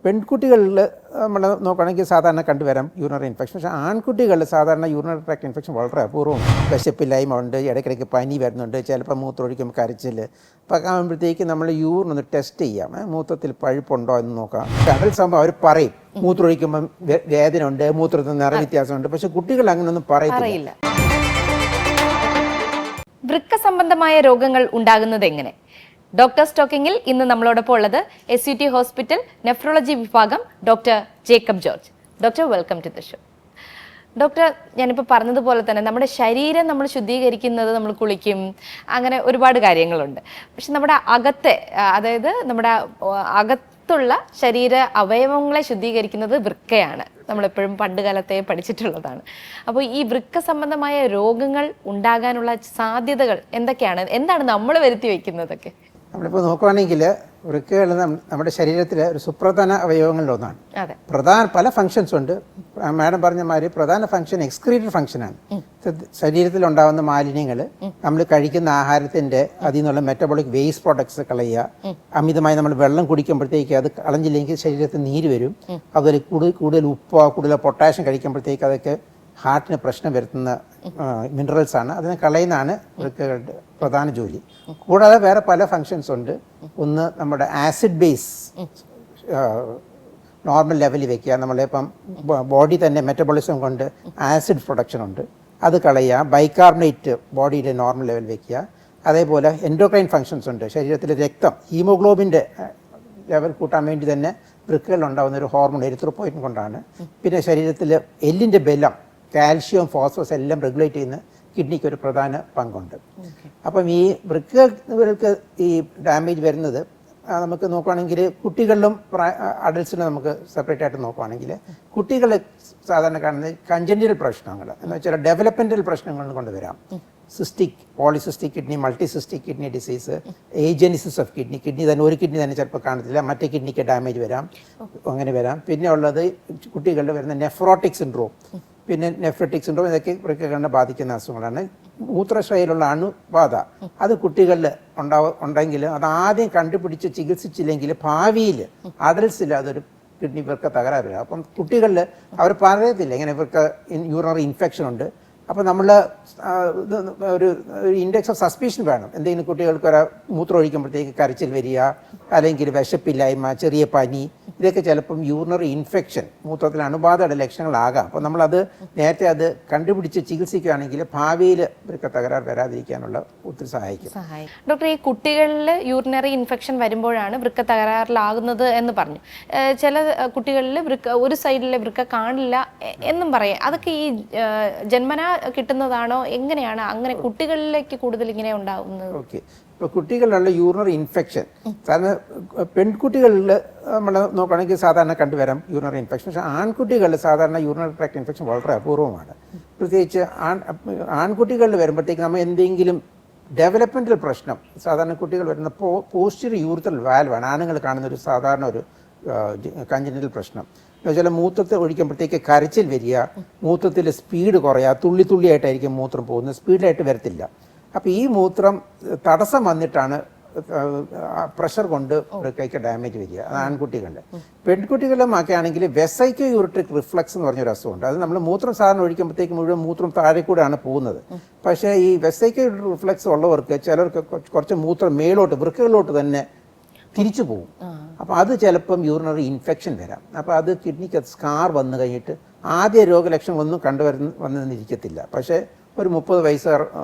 പെൺകുട്ടികളിൽ നമ്മൾ നോക്കുകയാണെങ്കിൽ സാധാരണ കണ്ടുവരാം യൂറിനറി ഇൻഫെക്ഷൻ. പക്ഷേ ആൺകുട്ടികളിൽ സാധാരണ യൂറിനറി ട്രാക്ട് ഇൻഫെക്ഷൻ വളരെ അപൂർവം. വിശപ്പില്ലായ്മ ഉണ്ട്, ഇടയ്ക്കിടയ്ക്ക് പനി വരുന്നുണ്ട്, ചിലപ്പോൾ മൂത്രമൊഴിക്കുമ്പോൾ കരച്ചിൽ. അപ്പോൾ ആകുമ്പോഴത്തേക്ക് നമ്മൾ യൂറിൻ ഒന്ന് ടെസ്റ്റ് ചെയ്യാം, മൂത്രത്തിൽ പഴുപ്പുണ്ടോ എന്ന് നോക്കാം. അഡൽട്സ് ആകുമ്പോൾ അവർ പറയും മൂത്രമൊഴിക്കുമ്പം വേദന ഉണ്ട്, മൂത്രത്തിൽ നിറ വ്യത്യാസമുണ്ട്. പക്ഷേ കുട്ടികൾ അങ്ങനെയൊന്നും പറയത്തില്ല. വൃക്ക സംബന്ധമായ രോഗങ്ങൾ ഉണ്ടാകുന്നത് എങ്ങനെ? ഡോക്ടർ ടോക്കിങ്ങിൽ ഇന്ന് നമ്മളോടൊപ്പം ഉള്ളത് SUT ഹോസ്പിറ്റൽ നെഫ്രോളജി വിഭാഗം doctor Jacob George. Doctor, welcome to the show. Doctor, ഞാനിപ്പോൾ പറഞ്ഞതുപോലെ തന്നെ നമ്മുടെ ശരീരം നമ്മൾ ശുദ്ധീകരിക്കുന്നത്, നമ്മൾ കുളിക്കും, അങ്ങനെ ഒരുപാട് കാര്യങ്ങളുണ്ട്. പക്ഷെ നമ്മുടെ അകത്തെ, അതായത് നമ്മുടെ അകത്തുള്ള ശരീര അവയവങ്ങളെ ശുദ്ധീകരിക്കുന്നത് വൃക്കയാണ്. നമ്മളെപ്പോഴും പണ്ട് കാലത്തെ പഠിച്ചിട്ടുള്ളതാണ്. അപ്പോൾ ഈ വൃക്ക സംബന്ധമായ രോഗങ്ങൾ ഉണ്ടാകാനുള്ള സാധ്യതകൾ എന്തൊക്കെയാണ്? എന്താണ് നമ്മൾ വരുത്തി വയ്ക്കുന്നതൊക്കെ? നമ്മളിപ്പോൾ നോക്കുകയാണെങ്കിൽ വൃക്കകൾ നമ്മുടെ ശരീരത്തിലെ ഒരു സുപ്രധാന അവയവങ്ങളിലൊന്നാണ്. പല ഫങ്ഷൻസ് ഉണ്ട്. മാഡം പറഞ്ഞ മാതിരി പ്രധാന ഫങ്ഷൻ എക്സ്ക്രീറ്ററി ഫങ്ഷനാണ്. ശരീരത്തിൽ ഉണ്ടാകുന്ന മാലിന്യങ്ങൾ, നമ്മൾ കഴിക്കുന്ന ആഹാരത്തിൻ്റെ അതിൽ നിന്നുള്ള മെറ്റബോളിക് വേസ്റ്റ് പ്രോഡക്ട്സ് കളയുക. അമിതമായി നമ്മൾ വെള്ളം കുടിക്കുമ്പോഴത്തേക്ക് അത് കളഞ്ഞില്ലെങ്കിൽ ശരീരത്തിൽ നീര് വരും. അതുപോലെ കൂടുതൽ ഉപ്പോ കൂടുതൽ പൊട്ടാഷ്യം കഴിക്കുമ്പോഴത്തേക്ക് അതൊക്കെ ഹാർട്ടിന് പ്രശ്നം വരുത്തുന്ന മിനറൽസാണ്. അതിനെ കളയുന്നതാണ് വൃക്കകളുടെ പ്രധാന ജോലി. കൂടാതെ വേറെ പല ഫങ്ഷൻസ് ഉണ്ട്. ഒന്ന് നമ്മുടെ ആസിഡ് ബേസ് നോർമൽ ലെവലിൽ വെക്കുക. നമ്മളിപ്പം ബോഡി തന്നെ മെറ്റബോളിസം കൊണ്ട് ആസിഡ് പ്രൊഡക്ഷൻ ഉണ്ട്, അത് കളയുക. ബൈകാർബണേറ്റ് ബോഡിയുടെ നോർമൽ ലെവൽ വെക്കുക. അതേപോലെ എൻഡോക്രൈൻ ഫങ്ഷൻസ് ഉണ്ട്. ശരീരത്തിലെ രക്തം ഹീമോഗ്ലോബിൻ്റെ ലെവൽ കൂട്ടാൻ വേണ്ടി തന്നെ വൃക്കകളിലുണ്ടാകുന്ന ഒരു ഹോർമോൺ എരിത്രോപോയിറ്റിൻ കൊണ്ടാണ്. പിന്നെ ശരീരത്തിൽ എല്ലിൻ്റെ ബലം, കാൽഷ്യം, ഫോസ്ഫറസ് എല്ലാം റെഗുലേറ്റ് ചെയ്യുന്ന കിഡ്നിക്ക് ഒരു പ്രധാന പങ്കുണ്ട്. അപ്പം ഈ വൃക്കകൾക്ക് ഈ ഡാമേജ് വരുന്നത് നമുക്ക് നോക്കുകയാണെങ്കിൽ കുട്ടികളിലും അഡൽട്സിനും നമുക്ക് സെപ്പറേറ്റ് ആയിട്ട് നോക്കുകയാണെങ്കിൽ കുട്ടികളെ സാധാരണ കാണുന്നത് കൺജന്റൽ പ്രശ്നങ്ങൾ എന്ന് വെച്ചാൽ ഡെവലപ്മെന്റൽ പ്രശ്നങ്ങൾ കൊണ്ട് വരാം. Cystic, polycystic kidney, multicystic kidney disease, agenesis of kidney തന്നെ ഒരു കിഡ്നി തന്നെ ചിലപ്പോൾ കാണത്തില്ല, മറ്റേ കിഡ്നിക്ക് ഡാമേജ് വരാം, അങ്ങനെ വരാം. പിന്നെ ഉള്ളത് കുട്ടികളിൽ വരുന്ന നെഫ്രോട്ടിക് സിൻഡ്രോം, പിന്നെ നെഫ്രറ്റിക് സിൻഡ്രോം, ഇതൊക്കെ വൃക്കകളെ ബാധിക്കുന്ന അസുഖങ്ങളാണ്. മൂത്രശയിലുള്ള അണുബാധ അത് കുട്ടികളിൽ ഉണ്ടെങ്കിൽ അത് ആദ്യം കണ്ടുപിടിച്ച് ചികിത്സിച്ചില്ലെങ്കിൽ ഭാവിയിൽ അഡൽട്സിൽ അതൊരു കിഡ്നി വൃക്ക തകരാറ് വരും. അപ്പം കുട്ടികളിൽ അവർ പറയത്തില്ല ഇങ്ങനെ വൃക്ക യൂറിനറി ഇൻഫെക്ഷൻ ഉണ്ട്. അപ്പോൾ നമ്മൾ ഒരു ഇൻഡെക്സ് ഓഫ് സസ്പീഷൻ വേണം. എന്തെങ്കിലും കുട്ടികൾക്ക് ഒരു മൂത്രം ഒഴിക്കുമ്പോഴത്തേക്ക് കരച്ചിൽ വരിക, അല്ലെങ്കിൽ വിശപ്പില്ലായ്മ, ചെറിയ പനി, ഇതൊക്കെ ചിലപ്പം യൂറിനറി ഇൻഫെക്ഷൻ, മൂത്രത്തിൽ അണുബാധയുടെ ലക്ഷണങ്ങളാകാം. അപ്പോൾ നമ്മളത് നേരത്തെ അത് കണ്ടുപിടിച്ച് ചികിത്സിക്കുകയാണെങ്കിൽ ഭാവിയിൽ ഇവർക്ക് തകരാർ വരാതിരിക്കാനുള്ള ഒത്തിരി സഹായിക്കും. ഡോക്ടർ, ഈ കുട്ടികളിൽ യൂറിനറി ഇൻഫെക്ഷൻ വരുമ്പോഴാണ് വൃക്ക തകരാറിലാകുന്നത് എന്ന് പറഞ്ഞു. ചില കുട്ടികളിൽ ഒരു സൈഡിലെ വൃക്ക കാണില്ല എന്നും പറയാം. അതൊക്കെ ഈ ജന്മനാ കിട്ടുന്നതാണോ? എങ്ങനെയാണ് അങ്ങനെ കുട്ടികളിലേക്ക് കൂടുതൽ ഇങ്ങനെ ഉണ്ടാകുന്നത്? ഓക്കെ, ഇപ്പോൾ കുട്ടികളിലുള്ള യൂറിനറി ഇൻഫെക്ഷൻ സാധാരണ പെൺകുട്ടികളിൽ നമ്മൾ നോക്കുകയാണെങ്കിൽ സാധാരണ കണ്ടുവരാം യൂറിനറി ഇൻഫെക്ഷൻ. പക്ഷേ ആൺകുട്ടികളിൽ സാധാരണ യൂറിനറി ട്രാക്ട് ഇൻഫെക്ഷൻ വളരെ അപൂർവമാണ്. പ്രത്യേകിച്ച് ആൺകുട്ടികളിൽ വരുമ്പോഴത്തേക്ക് നമ്മൾ എന്തെങ്കിലും ഡെവലപ്മെൻറ്റൽ പ്രശ്നം, സാധാരണ കുട്ടികൾ വരുന്ന പോസ്റ്റീരിയർ യൂറിത്രൽ വാൽവാണ് ആണുങ്ങൾ കാണുന്ന ഒരു സാധാരണ ഒരു കൺജനിറ്റൽ പ്രശ്നം. എന്നുവെച്ചാൽ മൂത്രത്തിൽ ഒഴിക്കുമ്പോഴത്തേക്ക് കരച്ചിൽ വരിക, മൂത്രത്തിൽ സ്പീഡ് കുറയുക, തുള്ളിയായിട്ടായിരിക്കും മൂത്രം പോകുന്നത്, സ്പീഡിലായിട്ട് വരത്തില്ല. അപ്പോൾ ഈ മൂത്രം തടസ്സം വന്നിട്ടാണ് പ്രഷർ കൊണ്ട് വൃക്കയ്ക്ക് ഡാമേജ് വരിക. അത് ആൺകുട്ടികളിൽ. പെൺകുട്ടികളിലും ഒക്കെ ആണെങ്കിൽ വെസൈക്കോ യൂറിട്രിക് റിഫ്ലക്സ് എന്ന് പറഞ്ഞൊരു അസുഖമുണ്ട്. അത് നമ്മൾ മൂത്രം സാധാരണ ഒഴിക്കുമ്പോഴത്തേക്ക് മുഴുവൻ മൂത്രം താഴെ കൂടെയാണ് പോകുന്നത്. പക്ഷേ ഈ വെസൈക്കോ യൂറിട്രിക് റിഫ്ലക്സ് ഉള്ളവർക്ക് ചിലർക്ക് കുറച്ച് മൂത്രം മേലോട്ട് വൃക്കകളിലോട്ട് തന്നെ തിരിച്ചു പോകും. അപ്പോൾ അത് ചിലപ്പം യൂറിനറി ഇൻഫെക്ഷൻ വരാം. അപ്പോൾ അത് കിഡ്നിക്ക് സ്കാർ വന്നു കഴിഞ്ഞിട്ട് ആദ്യ രോഗലക്ഷണങ്ങളൊന്നും വന്നിരിക്കത്തില്ല. പക്ഷേ ഒരു 30 വയസ്സ്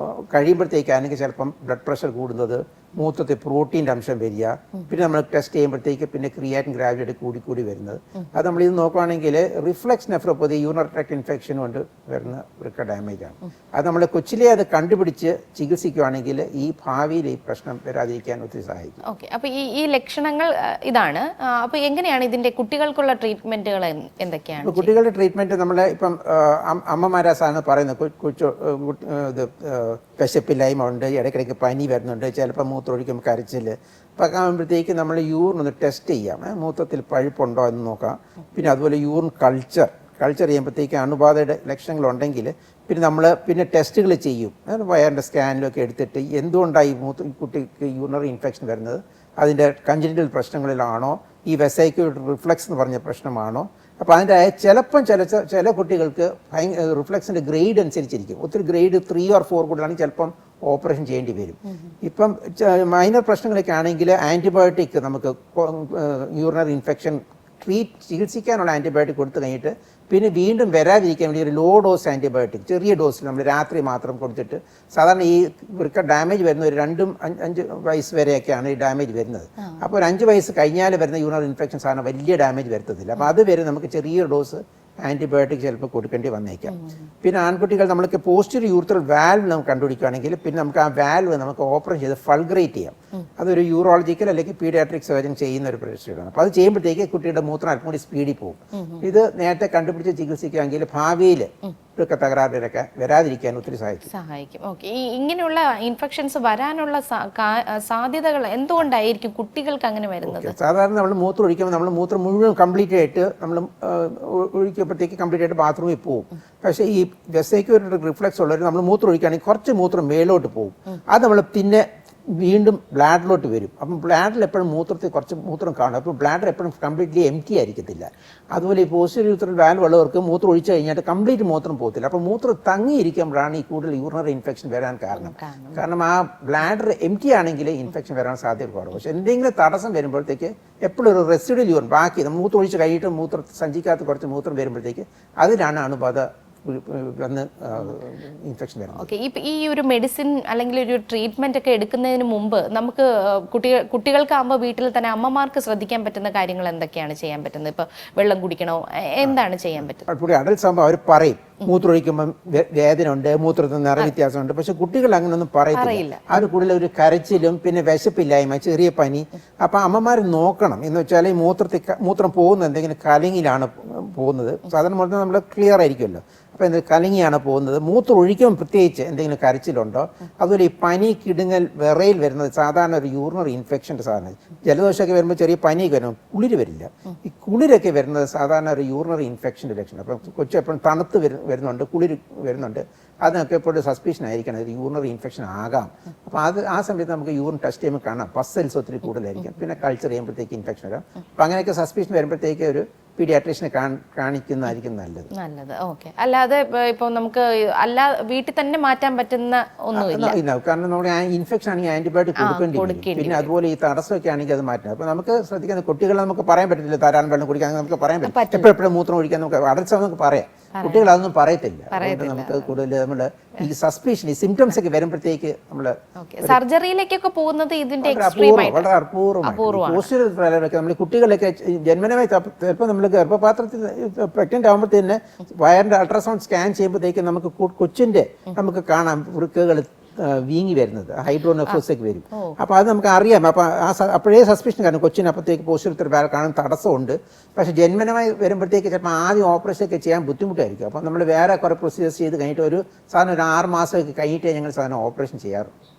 കഴിയുമ്പോഴത്തേക്കാണെങ്കിൽ ചിലപ്പം ബ്ലഡ് പ്രഷർ കൂടുന്നത്, മൂത്രത്തിൽ പ്രോട്ടീൻ്റെ അംശം വരിക, പിന്നെ നമ്മൾ ടെസ്റ്റ് ചെയ്യുമ്പോഴത്തേക്ക് പിന്നെ ക്രിയാറ്റിൻ ഗ്രാവിറ്റി കൂടി വരുന്നത്. അത് നമ്മൾ ഇത് നോക്കുകയാണെങ്കിൽ reflux nephropathy, urinary tract infection കൊണ്ട് വരുന്ന വൃക്ക ഡാമേജ് ആണ്. അത് നമ്മൾ കൊച്ചിലെ അത് കണ്ടുപിടിച്ച് ചികിത്സിക്കുകയാണെങ്കിൽ ഈ ഭാവിയിൽ ഈ പ്രശ്നം വരാതിരിക്കാൻ ഒത്തിരി സഹായിക്കും. ഓക്കെ, അപ്പോൾ ഈ ലക്ഷണങ്ങൾ ഇതാണ്. അപ്പോൾ എങ്ങനെയാണ് ഇതിൻ്റെ കുട്ടികൾക്കുള്ള ട്രീറ്റ്മെൻറ്റുകൾ എന്തൊക്കെയാണ്? കുട്ടികളുടെ ട്രീറ്റ്മെൻറ്റ് നമ്മൾ ഇപ്പം അമ്മമാരാ സാധനം പറയുന്നത് വിശപ്പില്ലായ്മ ഉണ്ട്, ഇടയ്ക്കിടയ്ക്ക് പനി വരുന്നുണ്ട്, ചിലപ്പോൾ മൂത്രമൊഴിക്കുമ്പോൾ കരച്ചിൽ. അപ്പോൾ ആകുമ്പോഴത്തേക്ക് നമ്മൾ യൂറിൻ ഒന്ന് ടെസ്റ്റ് ചെയ്യാം, മൂത്രത്തിൽ പഴുപ്പുണ്ടോ എന്ന് നോക്കാം. പിന്നെ അതുപോലെ യൂറിൻ കൾച്ചർ ചെയ്യുമ്പോഴത്തേക്ക് അണുബാധയുടെ ലക്ഷണങ്ങളുണ്ടെങ്കിൽ പിന്നെ ടെസ്റ്റുകൾ ചെയ്യും. വയറിൻ്റെ സ്കാനിലൊക്കെ എടുത്തിട്ട് എന്തുകൊണ്ടാണ് ഈ കുട്ടിക്ക് യൂറിനറി ഇൻഫെക്ഷൻ വരുന്നത്, അതിൻ്റെ കൺജനിറ്റൽ പ്രശ്നങ്ങളിലാണോ, ഈ വെസൈക്കിൾ റിഫ്ലക്സ് എന്ന് പറഞ്ഞ പ്രശ്നമാണോ. അപ്പോൾ അതിൻ്റെ ചില കുട്ടികൾക്ക് റിഫ്ലക്സിൻ്റെ ഗ്രേഡ് അനുസരിച്ചിരിക്കും. ഒത്തിരി ഗ്രേഡ് 3 or 4 കൂടുതലാണെങ്കിൽ ചിലപ്പം ഓപ്പറേഷൻ ചെയ്യേണ്ടി വരും. ഇപ്പം മൈനർ പ്രശ്നങ്ങളൊക്കെ ആണെങ്കിൽ ആൻറ്റിബയോട്ടിക് നമുക്ക് യൂറിനറി ഇൻഫെക്ഷൻ ചികിത്സിക്കാനുള്ള ആൻറ്റിബയോട്ടിക് കൊടുത്തു കഴിഞ്ഞിട്ട് പിന്നെ വീണ്ടും വരാതിരിക്കാൻ വേണ്ടി ഒരു ലോ ഡോസ് ആൻറ്റിബയോട്ടിക് ചെറിയ ഡോസിൽ നമ്മൾ രാത്രി മാത്രം കൊടുത്തിട്ട്, സാധാരണ ഈ വൃക്ക ഡാമേജ് വരുന്ന ഒരു 2-5 വയസ്സ് വരെയൊക്കെയാണ് ഈ ഡാമേജ് വരുന്നത്. അപ്പോൾ ഒരു 5 വയസ്സ് കഴിഞ്ഞാൽ വരുന്ന യൂറിനറി ഇൻഫെക്ഷൻ സാധാരണ വലിയ ഡാമേജ് വരുത്തത്തില്ല. അപ്പോൾ അതുവരെ നമുക്ക് ചെറിയ ഡോസ് ആൻറ്റിബയോട്ടിക് ചിലപ്പോൾ കൊടുക്കേണ്ടി വന്നേക്കാം. പിന്നെ ആൺകുട്ടികൾ നമ്മൾക്ക് പോസ്റ്റീരിയർ യൂറിത്രൽ വാൽവ് നമുക്ക് കണ്ടുപിടിക്കുകയാണെങ്കിൽ പിന്നെ നമുക്ക് ആ വാൽവ് നമുക്ക് ഓപ്പറേഷൻ ചെയ്ത് ഫൾഗ്രേറ്റ് ചെയ്യാം. അതൊരു യൂറോളജിക്കൽ അല്ലെങ്കിൽ പീഡിയാട്രിക് സർജൻ ചെയ്യുന്ന ഒരു പ്രൊസീജിയറാണ്. അപ്പോൾ അത് ചെയ്യുമ്പോഴത്തേക്ക് കുട്ടിയുടെ മൂത്രം അല്പം കൂടി സ്പീഡിൽ പോകും. ഇത് നേരത്തെ കണ്ടുപിടിച്ച് ചികിത്സിക്കുകയാണെങ്കിൽ ഭാവിയിൽ ഇതൊക്കെ തകരാറിലൊക്കെ വരാതിരിക്കാൻ ഒത്തിരി സഹായിക്കും. ഓക്കെ, ഈ ഇങ്ങനെയുള്ള ഇൻഫെക്ഷൻസ് വരാനുള്ള സാധ്യതകൾ എന്തുകൊണ്ടായിരിക്കും കുട്ടികൾക്ക് അങ്ങനെ വരുന്നത്? സാധാരണ നമ്മൾ മൂത്രം ഒഴിക്കുമ്പോൾ നമ്മൾ മൂത്രം മുഴുവൻ കംപ്ലീറ്റ് ആയിട്ട് നമ്മൾ ഒഴിക്കുമ്പോഴത്തേക്ക് കംപ്ലീറ്റ് ആയിട്ട് ബാത്റൂമിൽ പോകും. പക്ഷേ ഈ വെസൈക്കിൾ റിഫ്ലക്സ് ഉള്ളവർ നമ്മൾ മൂത്രം ഒഴിക്കുകയാണെങ്കിൽ കുറച്ച് മൂത്രം മേലോട്ട് പോകും. അത് നമ്മൾ പിന്നെ വീണ്ടും ബ്ലാഡറിലോട്ട് വരും. അപ്പം ബ്ലാഡറിൽ എപ്പോഴും മൂത്രത്തിൽ കുറച്ച് മൂത്രം കാണും. അപ്പോൾ ബ്ലാഡർ എപ്പോഴും കംപ്ലീറ്റ്ലി എംറ്റി ആയിരിക്കത്തില്ല. അതുപോലെ ഈ പോസ്റ്റീരിയർ യൂറിത്രൽ വാൽവ് ഉള്ളവർക്ക് മൂത്രം ഒഴിച്ചു കഴിഞ്ഞാൽ കംപ്ലീറ്റ് മൂത്രം പോകത്തില്ല. അപ്പോൾ മൂത്രം തങ്ങിയിരിക്കുമ്പോഴാണ് ഈ കൂടുതൽ യൂറിനറി ഇൻഫെക്ഷൻ വരാൻ കാരണം ആ ബ്ലാഡർ എംറ്റി ആണെങ്കിൽ ഇൻഫെക്ഷൻ വരാൻ സാധ്യത കുറവ്. പക്ഷേ എന്തെങ്കിലും തടസ്സം വരുമ്പോഴത്തേക്ക് എപ്പോഴും ഒരു റെസിഡ്യൂൽ യൂറിൻ ബാക്കി മൂത്രം ഒഴിച്ച് കഴിഞ്ഞിട്ട് സഞ്ചിക്കകത്ത് കുറച്ച് മൂത്രം വരുമ്പോഴത്തേക്ക് അതിലാണ് അണുബാധ വന്ന് ഇൻഫെക്ഷൻ വരുന്നത്. ഓക്കെ, ഈ ഒരു മെഡിസിൻ അല്ലെങ്കിൽ ഒരു ട്രീറ്റ്മെന്റ് ഒക്കെ എടുക്കുന്നതിന് മുമ്പ് നമുക്ക് കുട്ടികൾക്കാകുമ്പോൾ വീട്ടിൽ തന്നെ അമ്മമാർക്ക് ശ്രദ്ധിക്കാൻ പറ്റുന്ന കാര്യങ്ങൾ എന്തൊക്കെയാണ് ചെയ്യാൻ പറ്റുന്നത്? ഇപ്പൊ വെള്ളം കുടിക്കണോ, എന്താണ് ചെയ്യാൻ പറ്റുന്നത്? അഡൽട്സ് ആകുമ്പോൾ അവർ പറയും മൂത്രം ഒഴിക്കുമ്പോൾ വേദന ഉണ്ട്, മൂത്രത്തിൽ നിറ വ്യത്യാസമുണ്ട്. പക്ഷെ കുട്ടികൾ അങ്ങനെയൊന്നും പറയത്തില്ല. അവർ കൂടുതൽ ഒരു കരച്ചിലും പിന്നെ വിശപ്പില്ലായ്മ, ചെറിയ പനി. അപ്പം അമ്മമാർ നോക്കണം എന്ന് വെച്ചാൽ ഈ മൂത്രം പോകുന്നത് എന്തെങ്കിലും കലങ്ങിലാണ് പോകുന്നത്. സാധാരണ മൂത്രം നമ്മൾ ക്ലിയർ ആയിരിക്കുമല്ലോ. അപ്പോൾ എന്ത് കലങ്ങിയാണ് പോകുന്നത്, മൂത്രം ഒഴിക്കുമ്പോൾ പ്രത്യേകിച്ച് എന്തെങ്കിലും കരച്ചിലുണ്ടോ, അതുപോലെ ഈ പനി, കിടുങ്ങൽ, വിറയിൽ വരുന്നത് സാധാരണ ഒരു യൂറിനറി ഇൻഫെക്ഷൻ്റെ സാധനം. ജലദോഷമൊക്കെ വരുമ്പോൾ ചെറിയ പനിയൊക്കെ വരുമ്പോൾ കുളിര് വരില്ല. ഈ കുളിരൊക്കെ വരുന്നത് സാധാരണ ഒരു യൂറിനറി ഇൻഫെക്ഷൻ്റെ ലക്ഷണം. അപ്പം കൊച്ചു എപ്പോഴും തണുത്ത് വരുന്നുണ്ട്, കുളിര് വരുന്നുണ്ട്, അതിനൊക്കെ എപ്പോഴും സസ്പീഷൻ ആയിരിക്കണം, ഒരു യൂറിനറി ഇൻഫെക്ഷൻ ആകാം. അപ്പോൾ ആ സമയത്ത് നമുക്ക് യൂറിൻ ടെസ്റ്റ് ചെയ്യുമ്പോൾ കാണാം പസൽസ് ഒത്തിരി കൂടുതലായിരിക്കും. പിന്നെ കൾച്ചർ ചെയ്യുമ്പോഴത്തേക്ക് ഇൻഫെക്ഷൻ വരാം. അപ്പോൾ അങ്ങനെയൊക്കെ സസ്പീഷൻ വരുമ്പോഴത്തേക്ക് ഒരു പീഡിയാട്രീഷ്യനെ കാണിക്കുന്നതായിരിക്കും നല്ലത്. ഓക്കെ, അല്ലാതെ ഇപ്പോൾ നമുക്ക് വീട്ടിൽ തന്നെ മാറ്റാൻ പറ്റുന്ന ഒന്നുമില്ല. കാരണം നമ്മൾ ഇൻഫെക്ഷൻ ആണെങ്കിൽ ആന്റിബയോട്ടിക് കൊടുക്കേണ്ടി വരും. പിന്നെ അതുപോലെ ഈ തടസ്സമൊക്കെ ആണെങ്കിൽ അത് മാറ്റണം. അപ്പോൾ നമുക്ക് ശ്രദ്ധിക്കുന്നത് കുട്ടികളെ നമുക്ക് പറയാൻ പറ്റില്ല ധാരാളം വെള്ളം കുടിക്കാൻ നമുക്ക് പറയാൻ പറ്റും. എപ്പോഴും മൂത്രം കുടിക്കാൻ നമുക്ക് അടച്ച നമുക്ക് പറയാം. കുട്ടികൾ അതൊന്നും പറയത്തില്ല. നമുക്ക് കൂടുതൽ നമ്മുടെ ഈ സസ്പീഷൻ, ഈ സിംറ്റംസ് ഒക്കെ വരുമ്പോഴത്തേക്ക് നമ്മൾ സർജറിയിലേക്കൊക്കെ പോകുന്നത് ഇതിന്റെ വളരെ അപൂർവമാണ്. നമ്മൾ കുട്ടികളൊക്കെ ജന്മനമായി ചിലപ്പോൾ നമ്മൾ ഗർഭപാത്രത്തിൽ പ്രഗ്നന്റ് ആകുമ്പോഴത്തേന് വയറിന്റെ അൾട്രാസൗണ്ട് സ്കാൻ ചെയ്യുമ്പോഴത്തേക്ക് നമുക്ക് കൊച്ചിന്റെ നമുക്ക് കാണാം വൃക്കകൾ വീങ്ങി വരുന്നത്, ഹൈഡ്രോനെഫ്രോസൊക്കെ വരും. അപ്പോൾ അത് നമുക്ക് അറിയാം. അപ്പോൾ അപ്പോഴേ സസ്പെഷൻ കാരണം കൊച്ചിന് അപ്പോഴത്തേക്ക് പോസ്റ്റീരിയർ വാൽവ് കാണാൻ തടസ്സമുണ്ട്. പക്ഷേ ജന്മനമായി വരുമ്പോഴത്തേക്ക് ചിലപ്പോൾ ആദ്യം ഓപ്പറേഷൻ ഒക്കെ ചെയ്യാൻ ബുദ്ധിമുട്ടായിരിക്കും. അപ്പോൾ നമ്മൾ വേറെ കുറേ പ്രൊസീജിയേഴ്സ് ചെയ്ത് കഴിഞ്ഞിട്ട് സാധാരണ ഒരു 6 മാസമൊക്കെ കഴിഞ്ഞിട്ടേ ഞങ്ങൾ സാധാരണ ഓപ്പറേഷൻ ചെയ്യാറുണ്ട്.